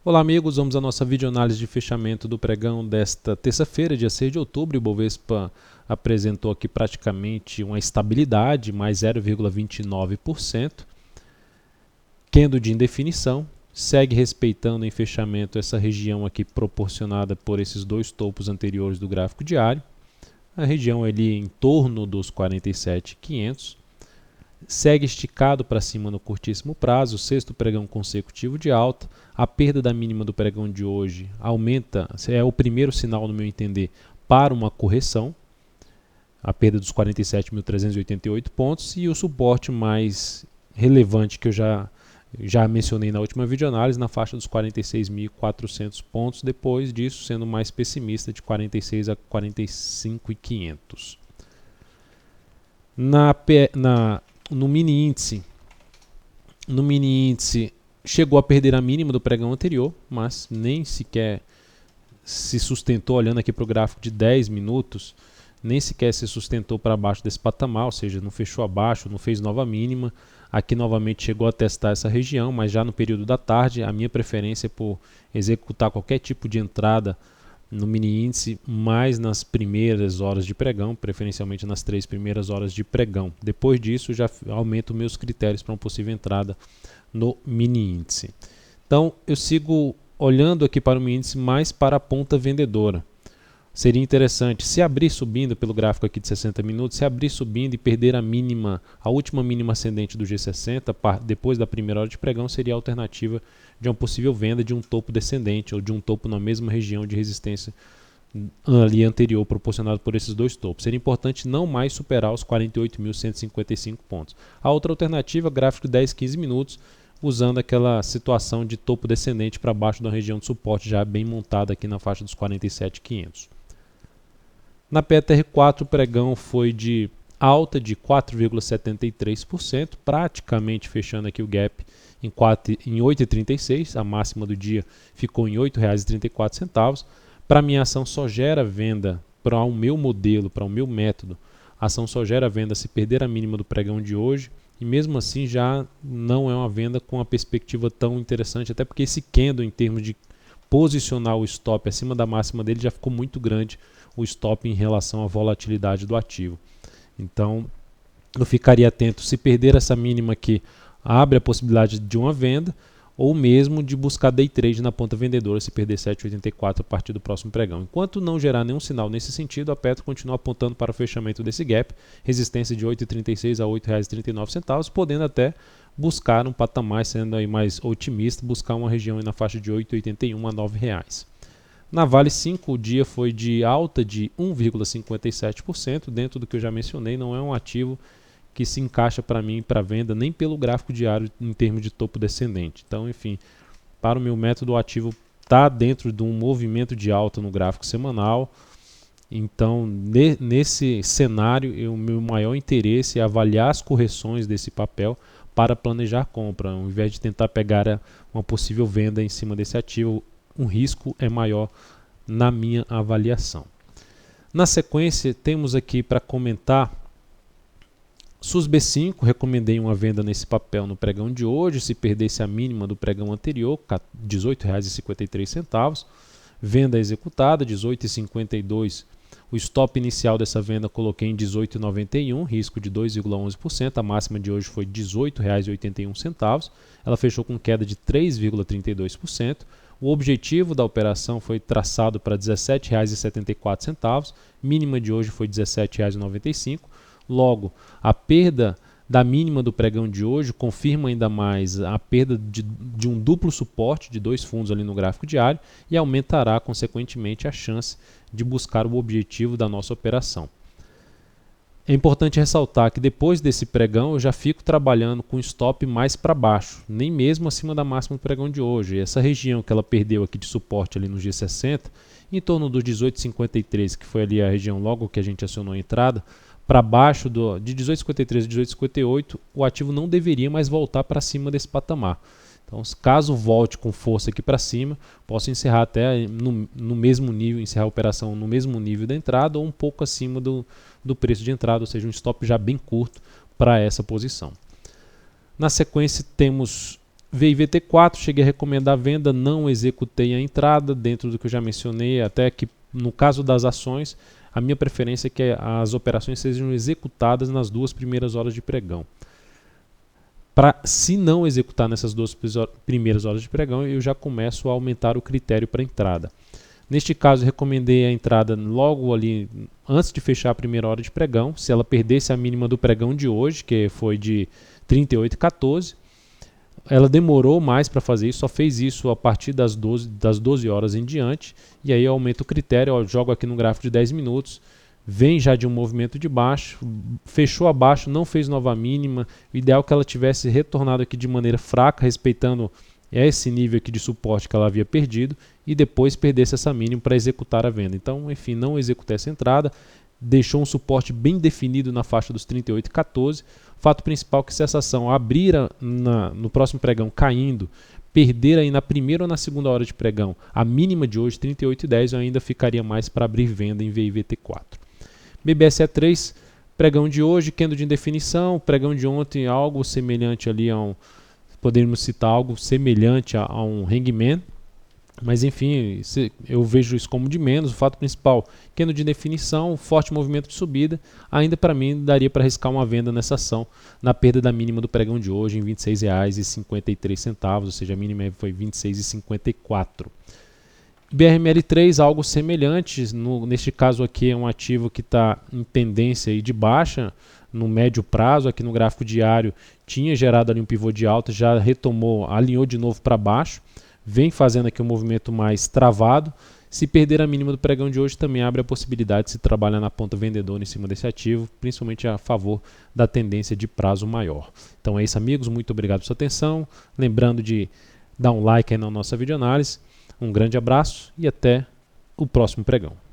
Olá amigos, vamos à nossa videoanálise de fechamento do pregão desta terça-feira, dia 6 de outubro. O Ibovespa apresentou aqui praticamente uma estabilidade, mais 0,29%. Candle de indefinição, segue respeitando em fechamento essa região aqui proporcionada por esses dois topos anteriores do gráfico diário. A região ali em torno dos 47.500. Segue esticado para cima no curtíssimo prazo, sexto pregão consecutivo de alta. A perda da mínima do pregão de hoje aumenta, é o primeiro sinal, no meu entender, para uma correção. A perda dos 47.388 pontos e o suporte mais relevante que eu já mencionei na última videoanálise, na faixa dos 46.400 pontos, depois disso sendo mais pessimista de 46 a 45.500. No mini índice chegou a perder a mínima do pregão anterior, mas nem sequer se sustentou, olhando aqui para o gráfico de 10 minutos, nem sequer se sustentou para baixo desse patamar, ou seja, não fechou abaixo, não fez nova mínima. Aqui novamente chegou a testar essa região, mas já no período da tarde, a minha preferência é por executar qualquer tipo de entrada no mini índice mais nas primeiras horas de pregão, preferencialmente nas 3 primeiras horas de pregão. Depois disso, já aumento meus critérios para uma possível entrada no mini índice. Então, eu sigo olhando aqui para o mini índice mais para a ponta vendedora. Seria interessante, se abrir subindo pelo gráfico aqui de 60 minutos, se abrir subindo e perder a última mínima ascendente do G60, depois da primeira hora de pregão, seria a alternativa de uma possível venda de um topo descendente ou de um topo na mesma região de resistência ali anterior, proporcionado por esses dois topos. Seria importante não mais superar os 48.155 pontos. A outra alternativa, gráfico de 10, 15 minutos, usando aquela situação de topo descendente para baixo da região de suporte já bem montada aqui na faixa dos 47.500. Na PTR4, o pregão foi de alta de 4,73%, praticamente fechando aqui o gap em 8,36. A máxima do dia ficou em R$ 8,34. Para minha ação só gera venda, para o meu modelo, para o meu método, a ação só gera venda se perder a mínima do pregão de hoje, e mesmo assim já não é uma venda com uma perspectiva tão interessante, até porque esse candle, em termos de posicionar o stop acima da máxima dele, já ficou muito grande o stop em relação à volatilidade do ativo. Então, eu ficaria atento se perder essa mínima aqui, abre a possibilidade de uma venda, ou mesmo de buscar day trade na ponta vendedora se perder 7,84 a partir do próximo pregão. Enquanto não gerar nenhum sinal nesse sentido, a Petro continua apontando para o fechamento desse gap, resistência de 8,36 a R$ 8,39, podendo até buscar um patamar, sendo aí mais otimista, buscar uma região aí na faixa de 8,81 a R$ 9,00. Na Vale 5, o dia foi de alta de 1,57%, dentro do que eu já mencionei, não é um ativo que se encaixa para mim para venda nem pelo gráfico diário em termos de topo descendente. Então, enfim, para o meu método, o ativo está dentro de um movimento de alta no gráfico semanal. Então, nesse cenário, o meu maior interesse é avaliar as correções desse papel para planejar compra, ao invés de tentar pegar uma possível venda em cima desse ativo. Um risco é maior na minha avaliação. Na sequência, temos aqui para comentar SUSB5, recomendei uma venda nesse papel no pregão de hoje, se perdesse a mínima do pregão anterior, R$ 18,53. Venda executada, 18,52. O stop inicial dessa venda coloquei em 18,91, risco de 2,11%. A máxima de hoje foi R$ 18,81. Ela fechou com queda de 3,32%. O objetivo da operação foi traçado para R$ 17,74. Mínima de hoje foi R$ 17,95. Logo, a perda da mínima do pregão de hoje confirma ainda mais a perda de um duplo suporte de dois fundos ali no gráfico diário e aumentará, consequentemente, a chance de buscar o objetivo da nossa operação. É importante ressaltar que depois desse pregão eu já fico trabalhando com stop mais para baixo, nem mesmo acima da máxima do pregão de hoje. Essa região que ela perdeu aqui de suporte ali no G60, em torno dos 18,53, que foi ali a região logo que a gente acionou a entrada, para baixo de 18,53 a 18,58, o ativo não deveria mais voltar para cima desse patamar. Então, caso volte com força aqui para cima, posso encerrar até no mesmo nível, encerrar a operação no mesmo nível da entrada ou um pouco acima do preço de entrada, ou seja, um stop já bem curto para essa posição. Na sequência, temos VIVT4, cheguei a recomendar a venda, não executei a entrada, dentro do que eu já mencionei, até que no caso das ações, a minha preferência é que as operações sejam executadas nas 2 primeiras horas de pregão. Se não executar nessas 2 primeiras horas de pregão, eu já começo a aumentar o critério para entrada. Neste caso, recomendei a entrada logo ali, antes de fechar a primeira hora de pregão, se ela perdesse a mínima do pregão de hoje, que foi de 38,14. Ela demorou mais para fazer isso, só fez isso a partir das 12 horas em diante, e aí eu aumento o critério, eu jogo aqui no gráfico de 10 minutos, vem já de um movimento de baixo, fechou abaixo, não fez nova mínima, o ideal é que ela tivesse retornado aqui de maneira fraca, respeitando esse nível aqui de suporte que ela havia perdido, e depois perdesse essa mínima para executar a venda. Então, enfim, não executei essa entrada, deixou um suporte bem definido na faixa dos 38,14. Fato principal é que se essa ação abrir no próximo pregão caindo, perder aí na primeira ou na segunda hora de pregão a mínima de hoje, 38,10, eu ainda ficaria mais para abrir venda em VIVT4. BBSE3, pregão de hoje, candle de indefinição, pregão de ontem algo semelhante ali a poderíamos citar algo semelhante a um hangman, mas enfim, eu vejo isso como de menos. O fato principal, candle de indefinição, forte movimento de subida, ainda para mim daria para arriscar uma venda nessa ação, na perda da mínima do pregão de hoje em R$ 26,53, ou seja, a mínima foi R$ 26,54. BRML3, algo semelhante, neste caso aqui é um ativo que está em tendência aí de baixa, no médio prazo, aqui no gráfico diário, tinha gerado ali um pivô de alta, já retomou, alinhou de novo para baixo, vem fazendo aqui um movimento mais travado. Se perder a mínima do pregão de hoje, também abre a possibilidade de se trabalhar na ponta vendedora em cima desse ativo, principalmente a favor da tendência de prazo maior. Então é isso, amigos, muito obrigado pela sua atenção, lembrando de dar um like aí na nossa videoanálise, um grande abraço e até o próximo pregão.